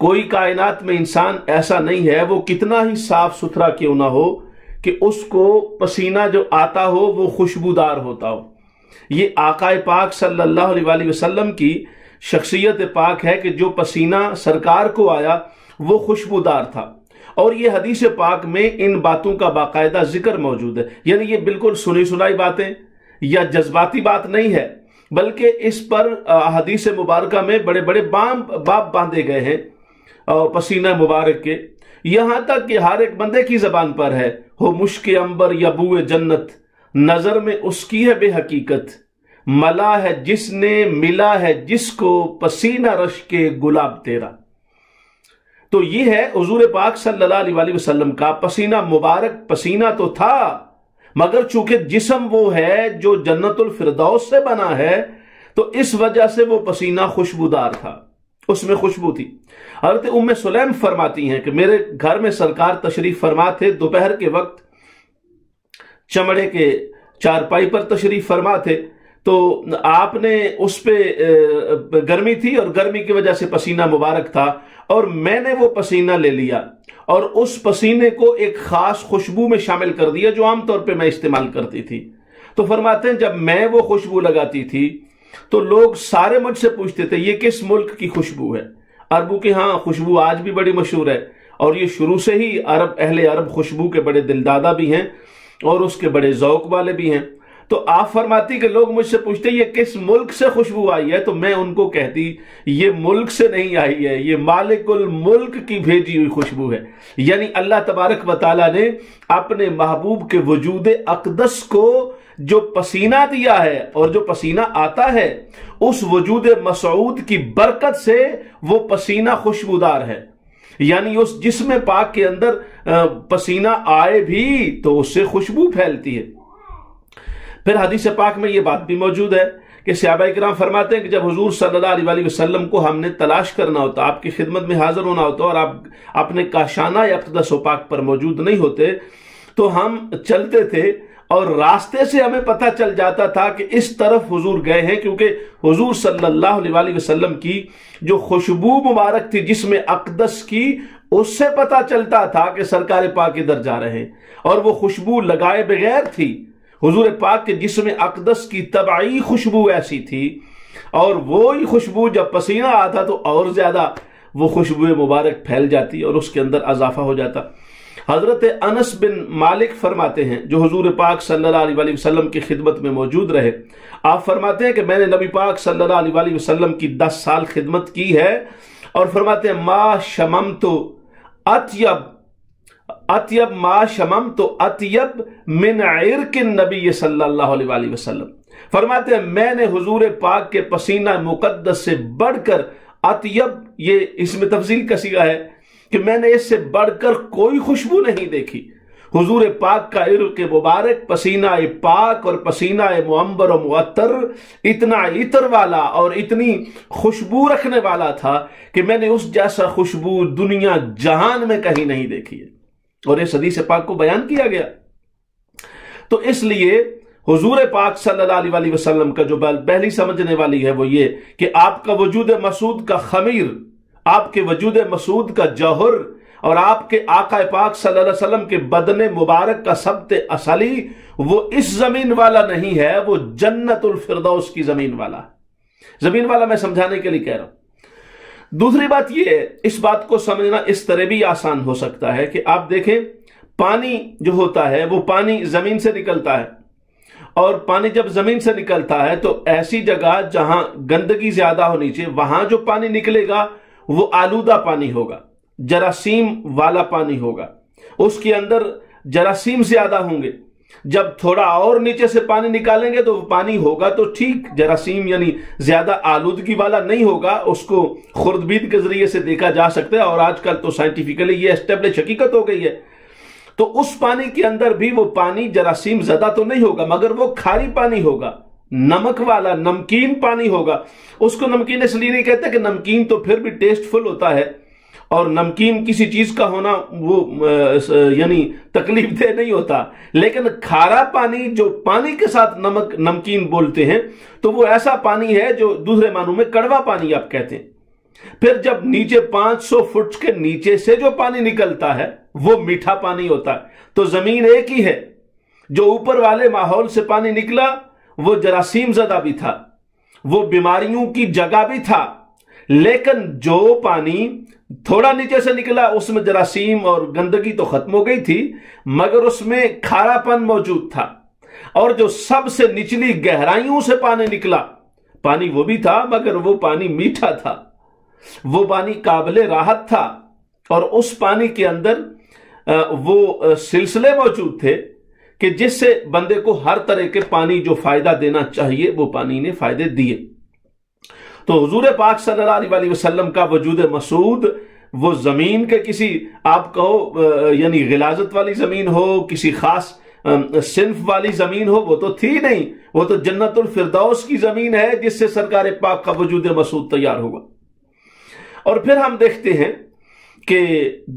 کوئی کائنات میں انسان ایسا نہیں ہے، وہ کتنا ہی صاف ستھرا کیوں نہ ہو، کہ اس کو پسینہ جو آتا ہو وہ خوشبودار ہوتا ہو۔ یہ آقا پاک صلی اللہ علیہ وآلہ وسلم کی شخصیت پاک ہے کہ جو پسینہ سرکار کو آیا وہ خوشبودار تھا، اور یہ حدیث پاک میں ان باتوں کا باقاعدہ ذکر موجود ہے۔ یعنی یہ بالکل سنی سنائی باتیں یا جذباتی بات نہیں ہے، بلکہ اس پر حدیث مبارکہ میں بڑے بڑے باب باندھے گئے ہیں پسینہ مبارک کے، یہاں تک کہ ہر ایک بندے کی زبان پر ہے، ہو مشک عنبر یا بوئے جنت، نظر میں اس کی ہے بے حقیقت، ملا ہے جس نے ملا ہے جس کو پسینہ رش کے گلاب تیرا۔ تو یہ ہے حضور پاک صلی اللہ علیہ وآلہ وسلم کا پسینہ مبارک۔ پسینہ تو تھا، مگر چونکہ جسم وہ ہے جو جنت الفردوس سے بنا ہے، تو اس وجہ سے وہ پسینہ خوشبودار تھا، اس میں خوشبو تھی۔ حضرت ام سلیم فرماتی ہیں کہ میرے گھر میں سرکار تشریف فرما تھے، دوپہر کے وقت چمڑے کے چارپائی پر تشریف فرما تھے، تو آپ نے اس پہ گرمی تھی اور گرمی کی وجہ سے پسینہ مبارک تھا، اور میں نے وہ پسینہ لے لیا اور اس پسینے کو ایک خاص خوشبو میں شامل کر دیا جو عام طور پہ میں استعمال کرتی تھی۔ تو فرماتے ہیں جب میں وہ خوشبو لگاتی تھی تو لوگ سارے مجھ سے پوچھتے تھے یہ کس ملک کی خوشبو ہے؟ عربوں کی ہاں خوشبو آج بھی بڑی مشہور ہے، اور یہ شروع سے ہی اہل عرب خوشبو کے بڑے دلدادہ بھی ہیں اور اس کے بڑے ذوق والے بھی ہیں۔ تو آپ فرماتی کہ لوگ مجھ سے پوچھتے یہ کس ملک سے خوشبو آئی ہے، تو میں ان کو کہتی یہ ملک سے نہیں آئی ہے، یہ مالک الملک کی بھیجی ہوئی خوشبو ہے۔ یعنی اللہ تبارک و تعالیٰ نے اپنے محبوب کے وجود اقدس کو جو پسینہ دیا ہے اور جو پسینہ آتا ہے، اس وجود مسعود کی برکت سے وہ پسینہ خوشبودار ہے۔ یعنی اس جسم پاک کے اندر پسینہ آئے بھی تو اس سے خوشبو پھیلتی ہے۔ پھر حدیث پاک میں یہ بات بھی موجود ہے کہ صحابہ کرام فرماتے ہیں کہ جب حضور صلی اللہ علیہ وآلہ وسلم کو ہم نے تلاش کرنا ہوتا، آپ کی خدمت میں حاضر ہونا ہوتا اور آپ اپنے کاشانہ اقدس و پاک پر موجود نہیں ہوتے، تو ہم چلتے تھے اور راستے سے ہمیں پتہ چل جاتا تھا کہ اس طرف حضور گئے ہیں، کیونکہ حضور صلی اللہ علیہ وآلہ وسلم کی جو خوشبو مبارک تھی جسم اقدس کی، اس سے پتہ چلتا تھا کہ سرکار پاک ادھر جا رہے ہیں، اور وہ خوشبو لگائے بغیر تھی۔ حضور پاک کے جسم اقدس کی طبعی خوشبو ایسی تھی، اور وہی خوشبو جب پسینہ آتا تو اور زیادہ وہ خوشبو مبارک پھیل جاتی اور اس کے اندر اضافہ ہو جاتا۔ حضرت انس بن مالک فرماتے ہیں جو حضور پاک صلی اللہ علیہ وآلہ وسلم کی خدمت میں موجود رہے، آپ فرماتے ہیں کہ میں نے نبی پاک صلی اللہ علیہ وآلہ وسلم کی 10 سال خدمت کی ہے، اور فرماتے ہیں ما شممت اطیب ما شممت اطیب من عرق النبی صلی اللہ علیہ وآلہ وسلم۔ فرماتے ہیں میں نے حضور پاک کے پسینہ مقدس سے بڑھ کر، اطیب یہ اس میں تفضیل کا صیغہ ہے کہ میں نے اس سے بڑھ کر کوئی خوشبو نہیں دیکھی۔ حضور پاک کا عرق مبارک پسینہ پاک اور پسینہ معمبر و معطر اتنا عطر والا اور اتنی خوشبو رکھنے والا تھا کہ میں نے اس جیسا خوشبو دنیا جہان میں کہیں نہیں دیکھی ہے، اور اس حدیث پاک کو بیان کیا گیا۔ تو اس لیے حضور پاک صلی اللہ علیہ وآلہ وسلم کا جو پہلی سمجھنے والی ہے وہ یہ کہ آپ کا وجود مسعود کا خمیر، آپ کے وجود مسعود کا جوہر، اور آپ کے آقا پاک صلی اللہ علیہ وسلم کے بدن مبارک کا سبت اصلی وہ اس زمین والا نہیں ہے، وہ جنت الفردوس کی زمین والا ہے۔ زمین والا میں سمجھانے کے لیے کہہ رہا ہوں۔ دوسری بات یہ ہے، اس بات کو سمجھنا اس طرح بھی آسان ہو سکتا ہے کہ آپ دیکھیں پانی جو ہوتا ہے وہ پانی زمین سے نکلتا ہے، اور پانی جب زمین سے نکلتا ہے تو ایسی جگہ جہاں گندگی زیادہ ہونی چاہیے وہاں جو پانی نکلے گا وہ آلودہ پانی ہوگا، جراثیم والا پانی ہوگا، اس کے اندر جراثیم زیادہ ہوں گے۔ جب تھوڑا اور نیچے سے پانی نکالیں گے تو وہ پانی ہوگا تو ٹھیک، جراثیم یعنی زیادہ آلودگی والا نہیں ہوگا، اس کو خوردبین کے ذریعے سے دیکھا جا سکتا ہے، اور آج کل تو سائنٹیفکلی یہ اسٹیبلش حقیقت ہو گئی ہے۔ تو اس پانی کے اندر بھی وہ پانی جراثیم زدہ تو نہیں ہوگا، مگر وہ کھاری پانی ہوگا، نمک والا نمکین پانی ہوگا۔ اس کو نمکین اس لیے نہیں کہتے کہ نمکین تو پھر بھی ٹیسٹ فل ہوتا ہے، اور نمکین کسی چیز کا ہونا وہ یعنی تکلیف دہ نہیں ہوتا، لیکن کھارا پانی جو پانی کے ساتھ نمکین بولتے ہیں تو وہ ایسا پانی ہے جو دوسرے معنوں میں کڑوا پانی آپ کہتے ہیں۔ پھر جب نیچے 500 فٹ کے نیچے سے جو پانی نکلتا ہے وہ میٹھا پانی ہوتا ہے. تو زمین ایک ہی ہے. جو اوپر والے ماحول سے پانی نکلا وہ جراثیم زدہ بھی تھا, وہ بیماریوں کی جگہ بھی تھا, لیکن جو پانی تھوڑا نیچے سے نکلا اس میں جراثیم اور گندگی تو ختم ہو گئی تھی, مگر اس میں کھارا پن موجود تھا. اور جو سب سے نچلی گہرائیوں سے پانی نکلا, پانی وہ بھی تھا مگر وہ پانی میٹھا تھا, وہ پانی قابل راحت تھا, اور اس پانی کے اندر وہ سلسلے موجود تھے کہ جس سے بندے کو ہر طرح کے پانی جو فائدہ دینا چاہیے وہ پانی نے فائدے دیے. تو حضور پاک صلی اللہ علیہ وسلم کا وجود مسعود وہ زمین کے کسی آپ کہو یعنی غلاظت والی زمین ہو, کسی خاص صنف والی زمین ہو, وہ تو تھی نہیں. وہ تو جنت الفردوس کی زمین ہے جس سے سرکار پاک کا وجود مسعود تیار ہوا. اور پھر ہم دیکھتے ہیں کہ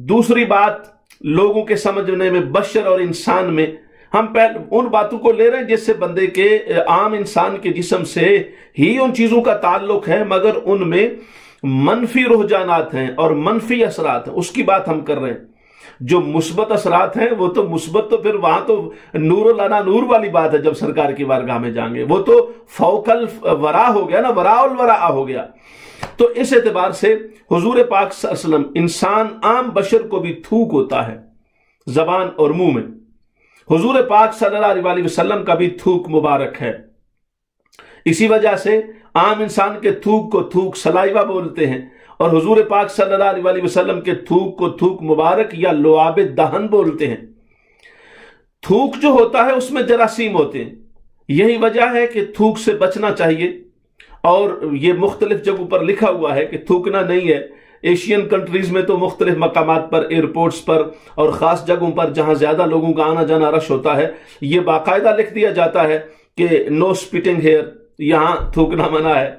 دوسری بات لوگوں کے سمجھنے میں, بشر اور انسان میں, ہم پہلے ان باتوں کو لے رہے ہیں جس سے بندے کے عام انسان کے جسم سے ہی ان چیزوں کا تعلق ہے, مگر ان میں منفی رجحانات ہیں اور منفی اثرات ہیں, اس کی بات ہم کر رہے ہیں. جو مثبت اثرات ہیں وہ تو مثبت, تو پھر وہاں تو نور لنا نور والی بات ہے. جب سرکار کی بارگاہ میں جائیں گے وہ تو فوق الورا ہو گیا نا, وراء الورا ہو گیا. تو اس اعتبار سے حضور پاک صلی اللہ علیہ وسلم, انسان عام بشر کو بھی تھوک ہوتا ہے زبان اور منہ میں, حضور پاک صلی اللہ علیہ وسلم کا بھی تھوک مبارک ہے. اسی وجہ سے عام انسان کے تھوک کو تھوک سلائیوا بولتے ہیں, اور حضور پاک صلی اللہ علیہ وسلم کے تھوک کو تھوک مبارک یا لعاب دہن بولتے ہیں. تھوک جو ہوتا ہے اس میں جراثیم ہوتے ہیں, یہی وجہ ہے کہ تھوک سے بچنا چاہیے. اور یہ مختلف جگہوں پر لکھا ہوا ہے کہ تھوکنا نہیں ہے. ایشین کنٹریز میں تو مختلف مقامات پر, ایئرپورٹس پر اور خاص جگہوں پر جہاں زیادہ لوگوں کا آنا جانا رش ہوتا ہے, یہ باقاعدہ لکھ دیا جاتا ہے کہ نو سپیٹنگ ہیئر, یہاں تھوکنا منع ہے.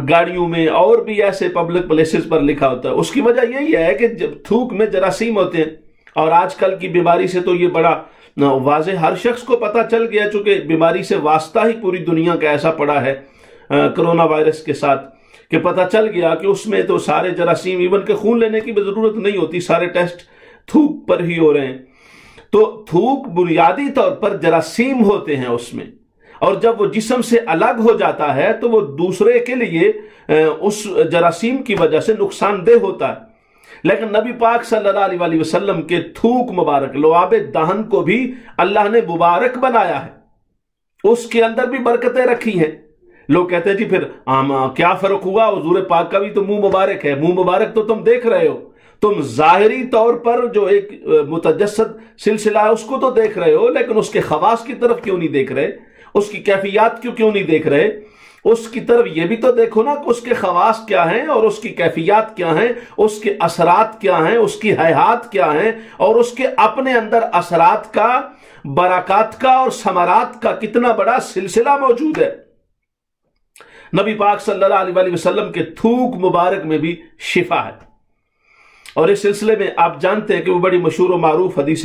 گاڑیوں میں اور بھی ایسے پبلک پلیسز پر لکھا ہوتا ہے. اس کی وجہ یہی ہے کہ جب تھوک میں جراثیم ہوتے ہیں, اور آج کل کی بیماری سے تو یہ بڑا واضح ہر شخص کو پتہ چل گیا, چونکہ بیماری سے واسطہ ہی پوری دنیا کا ایسا پڑا ہے کرونا وائرس کے ساتھ, کہ پتہ چل گیا کہ اس میں تو سارے جراثیم, ایون کہ خون لینے کی بھی ضرورت نہیں ہوتی, سارے ٹیسٹ تھوک پر ہی ہو رہے ہیں. تو تھوک بنیادی طور پر جراثیم ہوتے ہیں اس میں, اور جب وہ جسم سے الگ ہو جاتا ہے تو وہ دوسرے کے لیے اس جراثیم کی وجہ سے نقصان دہ ہوتا ہے. لیکن نبی پاک صلی اللہ علیہ وسلم کے تھوک مبارک لعاب دہن کو بھی اللہ نے مبارک بنایا ہے, اس کے اندر بھی برکتیں رکھی ہیں. لوگ کہتے ہیں جی پھر کیا فرق ہوا, حضور پاک کا بھی تو منہ مبارک ہے. منہ مبارک تو تم دیکھ رہے ہو, تم ظاہری طور پر جو ایک متجسد سلسلہ ہے اس کو تو دیکھ رہے ہو, لیکن اس کے خواص کی طرف کیوں نہیں دیکھ رہے, اس کی کیفیات کیوں نہیں دیکھ رہے. اس کی طرف یہ بھی تو دیکھو نا کہ اس کے خواص کیا ہیں اور اس کی کیفیات کیا ہیں, اس کے اثرات کیا ہیں, اس کی حیات کیا ہیں, اور اس کے اپنے اندر اثرات کا, برکات کا اور ثمرات کا کتنا بڑا سلسلہ موجود ہے. نبی پاک صلی اللہ علیہ وسلم کے تھوک مبارک میں بھی شفا ہے. اور اس سلسلے میں آپ جانتے ہیں کہ وہ بڑی مشہور و معروف حدیث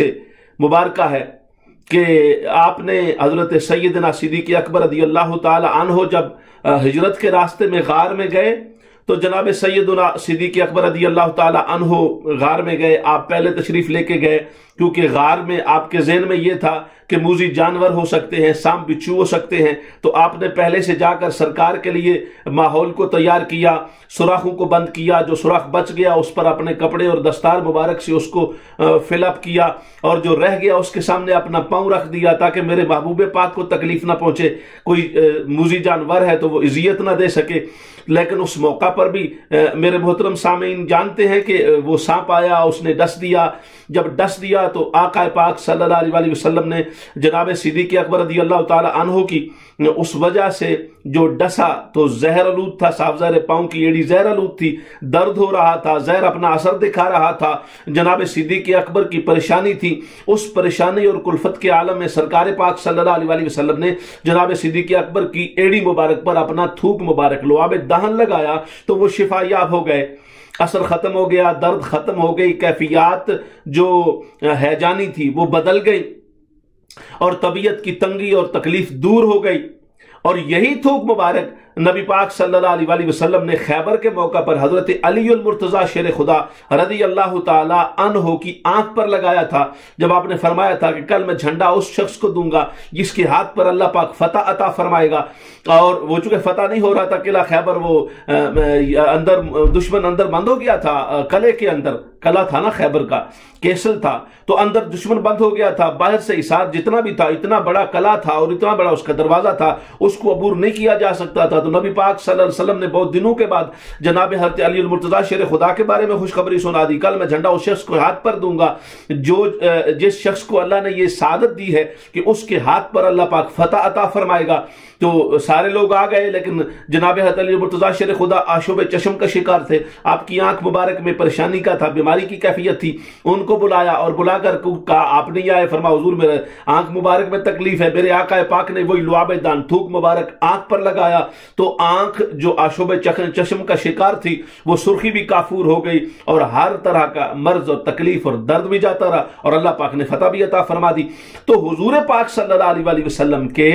مبارکہ ہے کہ آپ نے حضرت سیدنا صدیق اکبر رضی اللہ تعالی عنہ جب ہجرت کے راستے میں غار میں گئے تو جناب سیدنا صدیق اکبر رضی اللہ تعالی عنہ غار میں گئے. آپ پہلے تشریف لے کے گئے کیونکہ غار میں آپ کے ذہن میں یہ تھا کہ موذی جانور ہو سکتے ہیں, سانپ بچھو ہو سکتے ہیں, تو آپ نے پہلے سے جا کر سرکار کے لیے ماحول کو تیار کیا, سوراخوں کو بند کیا, جو سوراخ بچ گیا اس پر اپنے کپڑے اور دستار مبارک سے اس کو فل اپ کیا, اور جو رہ گیا اس کے سامنے اپنا پاؤں رکھ دیا تاکہ میرے محبوب پاک کو تکلیف نہ پہنچے, کوئی موذی جانور ہے تو وہ اذیت نہ دے سکے. لیکن اس موقع پر بھی میرے محترم سامعین جانتے ہیں کہ وہ سانپ آیا, اس نے ڈس دیا. جب ڈس دیا تو آقا پاک صلی اللہ علیہ وسلم نے جناب صدیق اکبر رضی اللہ تعالی عنہ کی اس وجہ سے جو ڈسا تو زہر آلود تھا, صاف ظاہر پاؤں کی ایڑی زہر آلود تھی, درد ہو رہا تھا, زہر اپنا اثر دکھا رہا تھا. جناب صدیق اکبر کی پریشانی تھی, اس پریشانی اور کلفت کے عالم میں سرکار پاک صلی اللہ علیہ وسلم نے جناب صدیق اکبر کی ایڑی مبارک پر اپنا تھوک مبارک لعاب دہن لگایا تو وہ شفا یاب ہو گئے, اثر ختم ہو گیا, درد ختم ہو گئی, کیفیات جو ہیجانی تھی وہ بدل گئی, اور طبیعت کی تنگی اور تکلیف دور ہو گئی. اور یہی تھوک مبارک نبی پاک صلی اللہ علیہ وسلم نے خیبر کے موقع پر حضرت علی المرتضی شیر خدا رضی اللہ تعالی عنہ کی آنکھ پر لگایا تھا، جب آپ نے فرمایا تھا کہ کل میں جھنڈا اس شخص کو دوں گا جس کے ہاتھ پر اللہ پاک فتح عطا فرمائے گا، اور وہ چونکہ فتح نہیں ہو رہا تھا قلعہ خیبر، وہ اندر دشمن اندر بند ہو گیا تھا، قلعے کے اندر، قلعہ تھا نا خیبر کا، کیسل تھا، تو اندر دشمن بند ہو گیا تھا، باہر سے حصار جتنا بھی تھا، اتنا بڑا قلعہ تھا اور اتنا بڑا اس کا دروازہ تھا، اس کو عبور نہیں کیا جا سکتا تھا۔ تو نبی پاک صلی اللہ علیہ وسلم نے بہت دنوں کے بعد جناب حضرت علی المرتضی شیر خدا کے بارے میں خوشخبری سنا دی، کل میں جھنڈا اس شخص کو ہاتھ پر دوں گا جس شخص کو اللہ نے یہ سعادت دی ہے کہ اس کے ہاتھ پر اللہ پاک فتح عطا فرمائے گا۔ تو سارے لوگ آ گئے، لیکن جناب حضرت علی المرتضی شیر خدا آشوب چشم کا شکار تھے، آپ کی آنکھ مبارک میں پریشانی کا تھا، بیماری کی کیفیت تھی، ان کو بلایا اور بلا کر کہا آپ نہیں آئے، فرما حضور میرے آنکھ مبارک میں تکلیف ہے، میرے آقا پاک نے وہی لعاب دان تھوک مبارک آنکھ پر لگایا، تو آنکھ جو آشوب چشم کا شکار تھی وہ سرخی بھی کافور ہو گئی، اور ہر طرح کا مرض اور تکلیف اور درد بھی جاتا رہا، اور اللہ پاک نے فتح بھی عطا فرما دی۔ تو حضور پاک صلی اللہ علیہ وسلم کے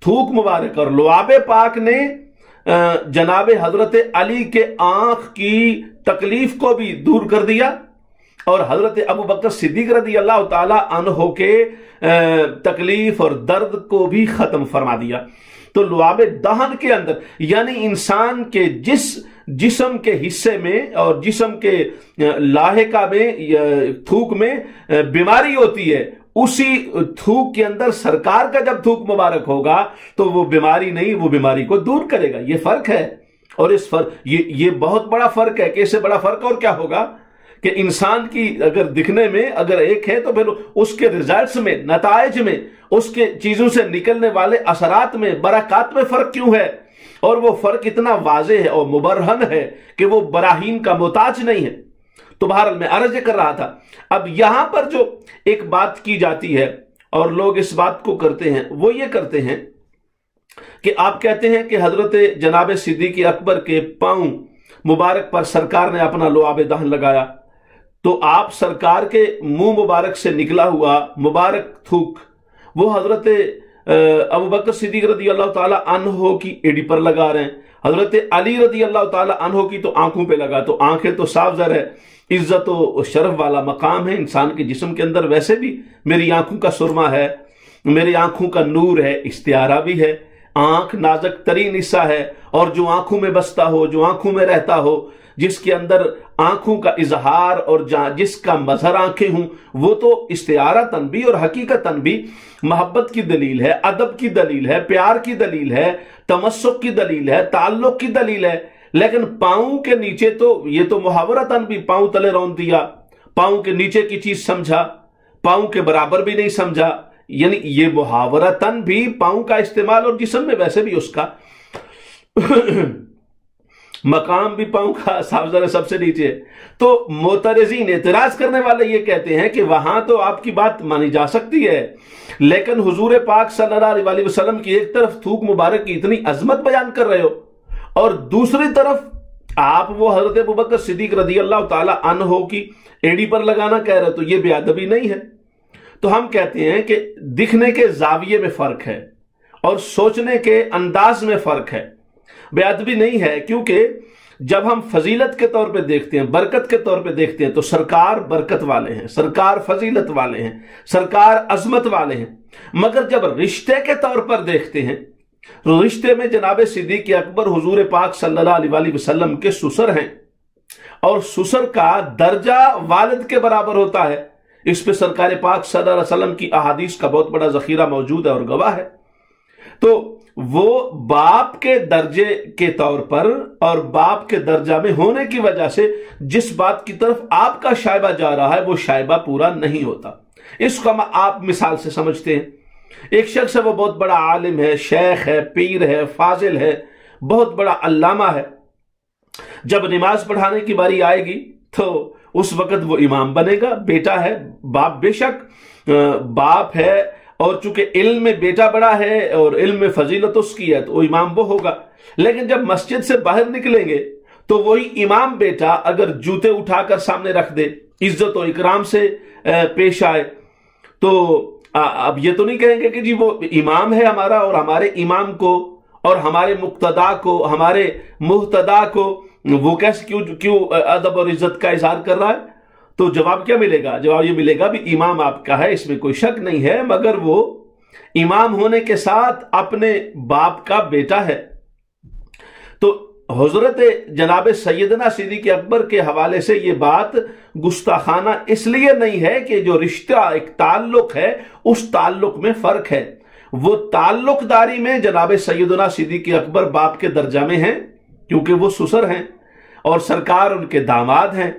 تھوک مبارک اور لعاب پاک نے جناب حضرت علی کے آنکھ کی تکلیف کو بھی دور کر دیا، اور حضرت ابو بکر صدیق رضی اللہ تعالی عنہ کے تکلیف اور درد کو بھی ختم فرما دیا۔ تو لعاب دہن کے اندر یعنی انسان کے جسم کے حصے میں اور جسم کے لاحقہ میں تھوک میں بیماری ہوتی ہے، اسی تھوک کے اندر سرکار کا جب تھوک مبارک ہوگا تو وہ بیماری نہیں، وہ بیماری کو دور کرے گا۔ یہ فرق ہے، اور اس فرق یہ بہت بڑا فرق ہے کہ اس سے بڑا فرق اور کیا ہوگا کہ انسان کی اگر دکھنے میں اگر ایک ہے تو پھر اس کے ریزلٹس میں، نتائج میں، اس کے چیزوں سے نکلنے والے اثرات میں، برکات میں فرق کیوں ہے؟ اور وہ فرق اتنا واضح ہے اور مبرہن ہے کہ وہ براہین کا محتاج نہیں ہے۔ تو بہرحال میں عرض کر رہا تھا، اب یہاں پر جو ایک بات کی جاتی ہے اور لوگ اس بات کو کرتے ہیں، وہ یہ کرتے ہیں کہ آپ کہتے ہیں کہ حضرت جناب صدیق اکبر کے پاؤں مبارک پر سرکار نے اپنا لعاب دہن لگایا، تو آپ سرکار کے منہ مبارک سے نکلا ہوا مبارک تھوک وہ حضرت ابو بکر صدیق رضی اللہ تعالی عنہ کی ایڑی پر لگا رہے ہیں، حضرت علی رضی اللہ تعالی عنہ کی تو آنکھوں پہ لگا۔ تو آنکھیں تو صاف ظاہر ہے عزت و شرف والا مقام ہے انسان کے جسم کے اندر، ویسے بھی میری آنکھوں کا سرما ہے، میری آنکھوں کا نور ہے، استعارہ بھی ہے، آنکھ نازک ترین حصہ ہے، اور جو آنکھوں میں بستا ہو، جو آنکھوں میں رہتا ہو، جس کے اندر آنکھوں کا اظہار اور جس کا مظہر آنکھیں ہوں، وہ تو استعارتاً بھی اور حقیقتاً بھی محبت کی دلیل ہے، ادب کی دلیل ہے، پیار کی دلیل ہے، تمسک کی دلیل ہے، تعلق کی دلیل ہے۔ لیکن پاؤں کے نیچے تو یہ تو محاورتاً بھی پاؤں تلے رون دیا، پاؤں کے نیچے کی چیز سمجھا، پاؤں کے برابر بھی نہیں سمجھا، یعنی یہ محاورتاً بھی پاؤں کا استعمال، اور جسم میں ویسے بھی اس کا مقام بھی پاؤں کا صاف ظاہر سب سے نیچے ہے۔ تو معترضین، اعتراض کرنے والے یہ کہتے ہیں کہ وہاں تو آپ کی بات مانی جا سکتی ہے، لیکن حضور پاک صلی اللہ علیہ وسلم کی ایک طرف تھوک مبارک کی اتنی عظمت بیان کر رہے ہو، اور دوسری طرف آپ وہ حضرت ابوبکر صدیق رضی اللہ تعالی عنہ کی ایڑی پر لگانا کہہ رہے، تو یہ بے ادبی نہیں ہے؟ تو ہم کہتے ہیں کہ دکھنے کے زاویے میں فرق ہے اور سوچنے کے انداز میں فرق ہے، بے ادبی نہیں ہے، کیونکہ جب ہم فضیلت کے طور پہ دیکھتے ہیں، برکت کے طور پہ دیکھتے ہیں، تو سرکار برکت والے ہیں، سرکار فضیلت والے ہیں، سرکار عظمت والے ہیں، مگر جب رشتے کے طور پر دیکھتے ہیں، رشتے میں جناب صدیق اکبر حضور پاک صلی اللہ علیہ وسلم کے سسر ہیں، اور سسر کا درجہ والد کے برابر ہوتا ہے۔ اس پہ سرکار پاک صلی اللہ علیہ وسلم کی احادیث کا بہت بڑا ذخیرہ موجود ہے اور گواہ ہے۔ تو وہ باپ کے درجے کے طور پر اور باپ کے درجہ میں ہونے کی وجہ سے جس بات کی طرف آپ کا شائبہ جا رہا ہے وہ شائبہ پورا نہیں ہوتا۔ اس کو آپ مثال سے سمجھتے ہیں، ایک شخص ہے، وہ بہت بڑا عالم ہے، شیخ ہے، پیر ہے، فاضل ہے، بہت بڑا علامہ ہے، جب نماز پڑھانے کی باری آئے گی تو اس وقت وہ امام بنے گا۔ بیٹا ہے، باپ بے شک باپ ہے، اور چونکہ علم میں بیٹا بڑا ہے اور علم میں فضیلت اس کی ہے تو وہ امام وہ ہوگا، لیکن جب مسجد سے باہر نکلیں گے تو وہی امام بیٹا اگر جوتے اٹھا کر سامنے رکھ دے، عزت و اکرام سے پیش آئے، تو اب یہ تو نہیں کہیں گے کہ جی وہ امام ہے ہمارا اور ہمارے امام کو اور ہمارے مقتدا کو، ہمارے محتدا کو وہ کیسے کیوں ادب اور عزت کا اظہار کر رہا ہے؟ تو جواب کیا ملے گا؟ جواب یہ ملے گا بھی امام آپ کا ہے، اس میں کوئی شک نہیں ہے، مگر وہ امام ہونے کے ساتھ اپنے باپ کا بیٹا ہے۔ تو حضرت جناب سیدنا صدیق اکبر کے حوالے سے یہ بات گستاخانہ اس لیے نہیں ہے کہ جو رشتہ ایک تعلق ہے اس تعلق میں فرق ہے۔ وہ تعلق داری میں جناب سیدنا صدیق اکبر باپ کے درجہ میں ہیں کیونکہ وہ سسر ہیں اور سرکار ان کے داماد ہیں۔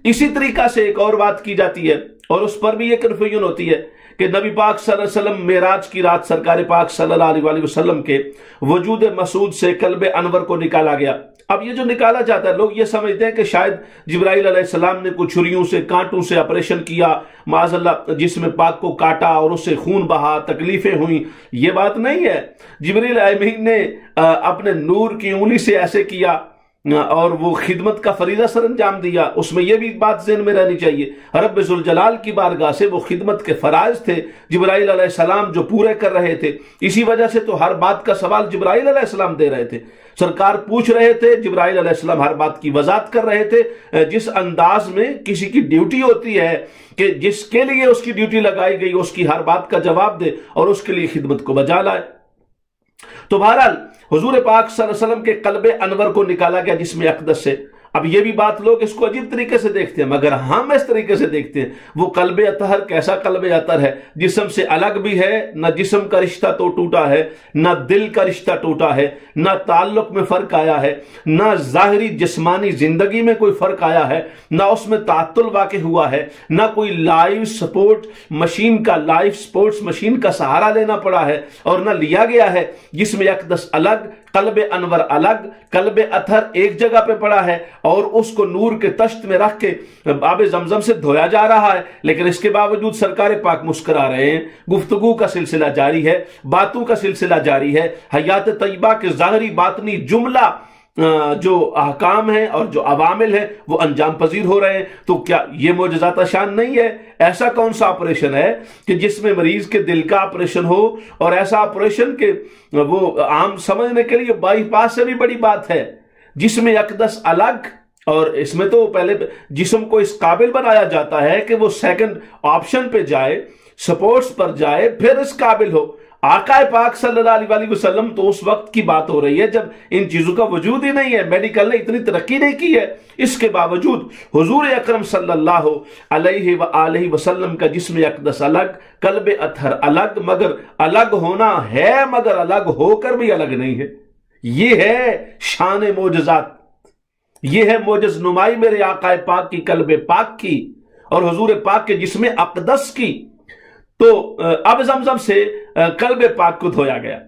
اسی طریقہ سے ایک اور بات کی جاتی ہے اور اس پر بھی یہ کنفیوژن ہوتی ہے کہ نبی پاک صلی اللہ علیہ وسلم معراج کی رات سرکار پاک صلی اللہ علیہ وسلم کے وجود مسعود سے قلب انور کو نکالا گیا۔ اب یہ جو نکالا جاتا ہے لوگ یہ سمجھتے ہیں کہ شاید جبرائیل علیہ السلام نے کچھ چھریوں سے، کانٹوں سے آپریشن کیا، معاذ اللہ جسم پاک کو کاٹا اور اس سے خون بہا، تکلیفیں ہوئیں۔ یہ بات نہیں ہے۔ جبرائیل امین نے اپنے نور کی انگلی سے ایسے کیا اور وہ خدمت کا فریضہ سر انجام دیا۔ اس میں یہ بھی بات ذہن میں رہنی چاہیے، رب ذوالجلال کی بارگاہ سے وہ خدمت کے فرائض تھے جبرائیل علیہ السلام جو پورے کر رہے تھے، اسی وجہ سے تو ہر بات کا سوال جبرائیل علیہ السلام دے رہے تھے، سرکار پوچھ رہے تھے، جبرائیل علیہ السلام ہر بات کی وضاحت کر رہے تھے۔ جس انداز میں کسی کی ڈیوٹی ہوتی ہے کہ جس کے لیے اس کی ڈیوٹی لگائی گئی اس کی ہر بات کا جواب دے اور اس کے لیے خدمت کو بجا لائے۔ تو بہرحال حضور پاک صلی اللہ علیہ وسلم کے قلب انور کو نکالا گیا جسم اقدس سے۔ اب یہ بھی بات لوگ اس کو عجیب طریقے سے دیکھتے ہیں، مگر ہم اس طریقے سے دیکھتے ہیں وہ قلب اطہر کیسا قلب اطہر ہے؟ جسم سے الگ بھی ہے، نہ جسم کا رشتہ تو ٹوٹا ہے، نہ دل کا رشتہ ٹوٹا ہے، نہ تعلق میں فرق آیا ہے، نہ ظاہری جسمانی زندگی میں کوئی فرق آیا ہے، نہ اس میں تعطل واقع ہوا ہے، نہ کوئی لائف سپورٹس مشین کا سہارا لینا پڑا ہے اور نہ لیا گیا ہے۔ جسم اقدس الگ، قلب انور الگ، قلب اطہر ایک جگہ پہ پڑا ہے اور اس کو نور کے تشت میں رکھ کے آب زمزم سے دھویا جا رہا ہے، لیکن اس کے باوجود سرکار پاک مسکرا رہے ہیں۔ گفتگو کا سلسلہ جاری ہے، باتوں کا سلسلہ جاری ہے، حیات طیبہ کے ظاہری باطنی جملہ جو احکام ہیں اور جو عوامل ہیں وہ انجام پذیر ہو رہے ہیں۔ تو کیا یہ معجزات شان نہیں ہے؟ ایسا کون سا آپریشن ہے کہ جس میں مریض کے دل کا آپریشن ہو، اور ایسا آپریشن کہ وہ عام سمجھنے کے لیے بائی پاس سے بھی بڑی بات ہے۔ جسم اقدس الگ، اور اس میں تو پہلے جسم کو اس قابل بنایا جاتا ہے کہ وہ سیکنڈ آپشن پہ جائے، سپورٹس پر جائے، پھر اس قابل ہو۔ آقا پاک صلی اللہ علیہ وسلم تو اس وقت کی بات ہو رہی ہے جب ان چیزوں کا وجود ہی نہیں ہے، میڈیکل نے اتنی ترقی نہیں کی ہے۔ اس کے باوجود حضور اکرم صلی اللہ علیہ وآلہ وسلم کا جسم اقدس الگ، قلب اطہر الگ، مگر الگ ہونا ہے، مگر الگ ہو کر بھی الگ نہیں ہے۔ یہ ہے شان معجزات، یہ ہے معجز نمائی میرے آقا پاک کی، قلب پاک کی اور حضور پاک کے جسم اقدس کی۔ تو اب زمزم سے قلب پاک کو دھویا گیا،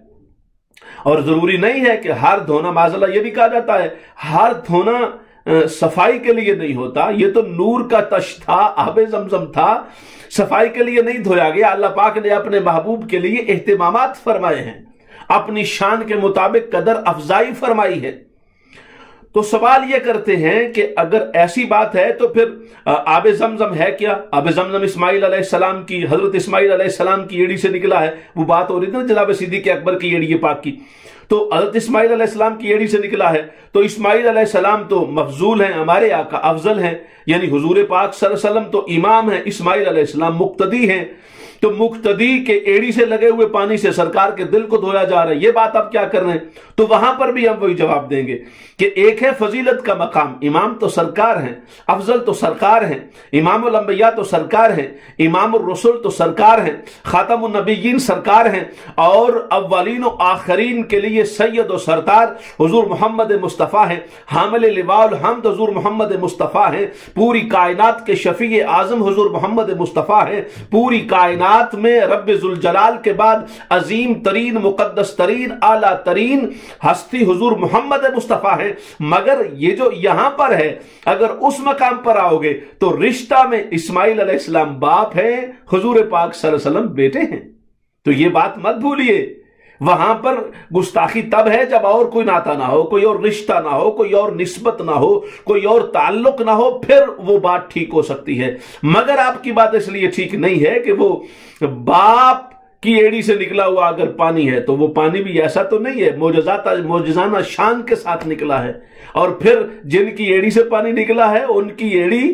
اور ضروری نہیں ہے کہ ہر دھونا، معاذ اللہ یہ بھی کہا جاتا ہے ہر دھونا صفائی کے لیے نہیں ہوتا۔ یہ تو نور کا تش تھا، آب زمزم تھا، صفائی کے لیے نہیں دھویا گیا۔ اللہ پاک نے اپنے محبوب کے لیے اہتمامات فرمائے ہیں، اپنی شان کے مطابق قدر افزائی فرمائی ہے۔ تو سوال یہ کرتے ہیں کہ اگر ایسی بات ہے تو پھر آب زمزم ہے کیا؟ آب زمزم اسماعیل علیہ السلام کی، حضرت اسماعیل علیہ السلام کی ایڑی سے نکلا ہے، وہ بات ہو رہی تھی نا جناب صدیق اکبر کی ایڑی پاک کی، تو حضرت اسماعیل علیہ السلام کی ایڑی سے نکلا ہے۔ تو اسماعیل علیہ السلام تو مفضول ہیں، ہمارے آقا افضل ہیں، یعنی حضور پاک صلی اللہ علیہ وسلم تو امام ہیں، اسماعیل علیہ السلام مقتدی ہیں۔ تو مقتدی کے ایڑی سے لگے ہوئے پانی سے سرکار کے دل کو دھویا جا رہا ہے، یہ بات آپ کیا کر رہے ہیں؟ تو وہاں پر بھی ہم وہی جواب دیں گے کہ ایک ہے فضیلت کا مقام، امام تو سرکار ہیں، افضل تو سرکار ہیں، امام الانبیاء تو سرکار ہیں، امام الرسل تو سرکار ہیں، خاتم النبیین سرکار ہیں، اور اولین و آخرین کے لیے سید و سردار حضور محمد مصطفیٰ ہیں، حامل لواء الحمد حضور محمد مصطفیٰ ہیں، پوری کائنات کے شفیع اعظم حضور محمد مصطفیٰ ہیں، پوری کائنات میں رب ذوالجلال کے بعد عظیم ترین، مقدس ترین، اعلیٰ ترین ہستی حضور محمد مصطفیٰ ہے۔ مگر یہ جو یہاں پر ہے، اگر اس مقام پر آؤ گے تو رشتہ میں اسماعیل علیہ السلام باپ ہیں، حضور پاک صلی اللہ علیہ وسلم بیٹے ہیں۔ تو یہ بات مت بھولیے، وہاں پر گستاخی تب ہے جب اور کوئی ناتا نہ ہو، کوئی اور رشتہ نہ ہو، کوئی اور نسبت نہ ہو، کوئی اور تعلق نہ ہو، پھر وہ بات ٹھیک ہو سکتی ہے۔ مگر آپ کی بات اس لیے ٹھیک نہیں ہے کہ وہ باپ کی ایڑی سے نکلا ہوا اگر پانی ہے تو وہ پانی بھی ایسا تو نہیں ہے، معجزانہ شان کے ساتھ نکلا ہے، اور پھر جن کی ایڑی سے پانی نکلا ہے ان کی ایڑی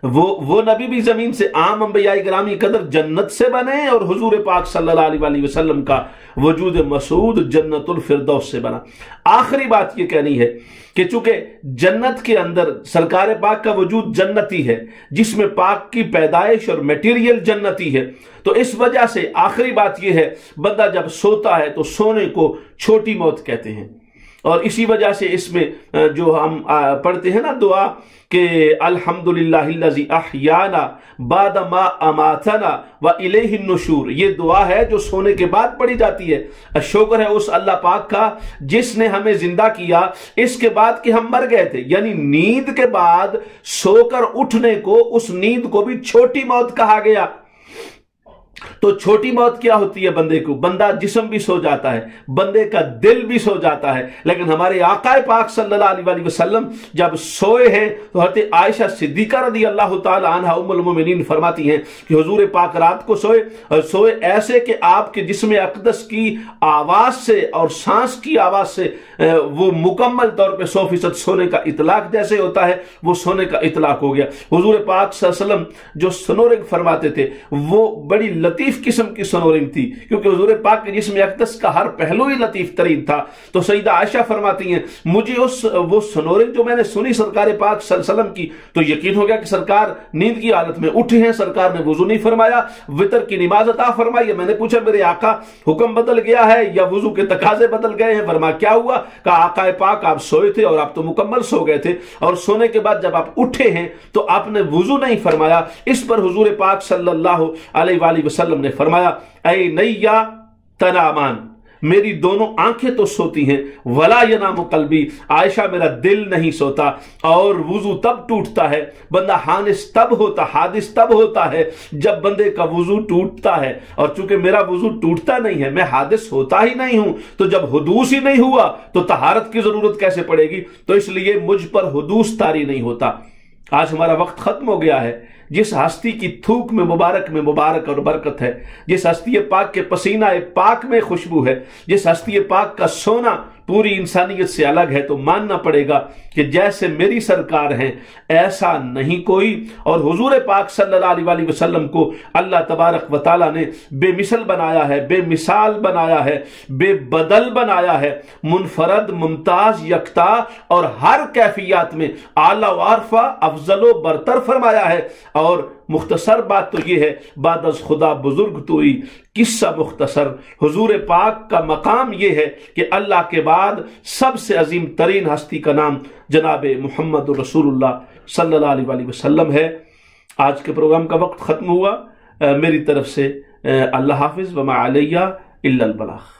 وہ نبی بھی زمین سے، عام انبیاء گرامی قدر جنت سے بنے، اور حضور پاک صلی اللہ علیہ وسلم کا وجود مسعود جنت الفردوس سے بنا۔ آخری بات یہ کہنی ہے کہ چونکہ جنت کے اندر سرکار پاک کا وجود جنتی ہے، جس میں پاک کی پیدائش اور میٹیریل جنتی ہے، تو اس وجہ سے آخری بات یہ ہے بندہ جب سوتا ہے تو سونے کو چھوٹی موت کہتے ہیں، اور اسی وجہ سے اس میں جو ہم پڑھتے ہیں نا دعا کہ الحمدللہ الذی احیانا بعد ما اماتنا والیہ النشور، یہ دعا ہے جو سونے کے بعد پڑھی جاتی ہے۔ شکر ہے اس اللہ پاک کا جس نے ہمیں زندہ کیا اس کے بعد کہ ہم مر گئے تھے، یعنی نیند کے بعد سو کر اٹھنے کو، اس نیند کو بھی چھوٹی موت کہا گیا۔ تو چھوٹی موت کیا ہوتی ہے بندے کو؟ بندہ جسم بھی سو جاتا ہے، بندے کا دل بھی سو جاتا ہے، لیکن ہمارے آقا پاک صلی اللہ علیہ وسلم جب سوئے ہیں تو حضرت عائشہ صدیقہ رضی اللہ تعالی عنہا ام المومنین فرماتی ہیں کہ حضور پاک رات کو سوئے، اور سوئے ایسے کہ آپ کے جسم اقدس کی آواز سے اور سانس کی آواز سے وہ مکمل طور پہ 100% سونے کا اطلاق جیسے ہوتا ہے وہ سونے کا اطلاق ہو گیا۔ حضور پاک صلی اللہ علیہ وسلم جو سنورنگ فرماتے تھے وہ بڑی لطیف قسم کی سنورنگ تھی، کیونکہ حضور پاک کے جسم اقدس کا ہر پہلو ہی لطیف ترین تھا۔ تو سیدہ عائشہ فرماتی ہیں مجھے وہ سنورنگ جو میں نے سنی سرکار پاک صلی اللہ علیہ وسلم کی تو یقین ہو گیا کہ سرکار نیند کی حالت میں اٹھے ہیں، سرکار نے وضو نہیں فرمایا، وطر کی نماز عطا فرمائی ہے۔ میں نے پوچھا میرے آقا حکم بدل گیا ہے یا وضو کے تقاضے بدل گئے ہیں؟ فرمایا کیا ہوا؟ کہا آقا پاک آپ سوئے تھے اور آپ تو مکمل سو گئے تھے، اور سونے کے بعد جب آپ اٹھے ہیں تو آپ نے وضو نہیں فرمایا۔ اس پر حضور پاک صلی اللہ علیہ وآلہ وسلم نے فرمایا اے نیا تنامان، میری دونوں آنکھیں تو سوتی ہیں، ولا ینام قلبی، عائشہ میرا دل نہیں سوتا، اور وضو تب ٹوٹتا ہے، بندہ حادث تب ہوتا ہے جب بندے کا وضو ٹوٹتا ہے، اور چونکہ میرا وضو ٹوٹتا نہیں ہے، میں حادث ہوتا ہی نہیں ہوں، تو جب حدوث ہی نہیں ہوا تو طہارت کی ضرورت کیسے پڑے گی؟ تو اس لیے مجھ پر حدوث طاری نہیں ہوتا۔ آج ہمارا وقت ختم ہو گیا ہے۔ جس ہستی کی تھوک میں مبارک اور برکت ہے، جس ہستی پاک کے پسینہ پاک میں خوشبو ہے، جس ہستی پاک کا سونا پوری انسانیت سے الگ ہے، تو ماننا پڑے گا کہ جیسے میری سرکار ہیں ایسا نہیں کوئی، اور حضور پاک صلی اللہ علیہ وسلم کو اللہ تبارک و تعالیٰ نے بے مثل بنایا ہے، بے مثال بنایا ہے، بے بدل بنایا ہے، منفرد، ممتاز، یکتا، اور ہر کیفیات میں اعلیٰ و عرفہ، افضل و برتر فرمایا ہے۔ اور مختصر بات تو یہ ہے، بعد از خدا بزرگ توئی، قصہ مختصر، حضور پاک کا مقام یہ ہے کہ اللہ کے بعد سب سے عظیم ترین ہستی کا نام جناب محمد رسول اللہ صلی اللہ علیہ وسلم ہے۔ آج کے پروگرام کا وقت ختم ہوا، میری طرف سے اللہ حافظ، وما علیہ الا البلاغ۔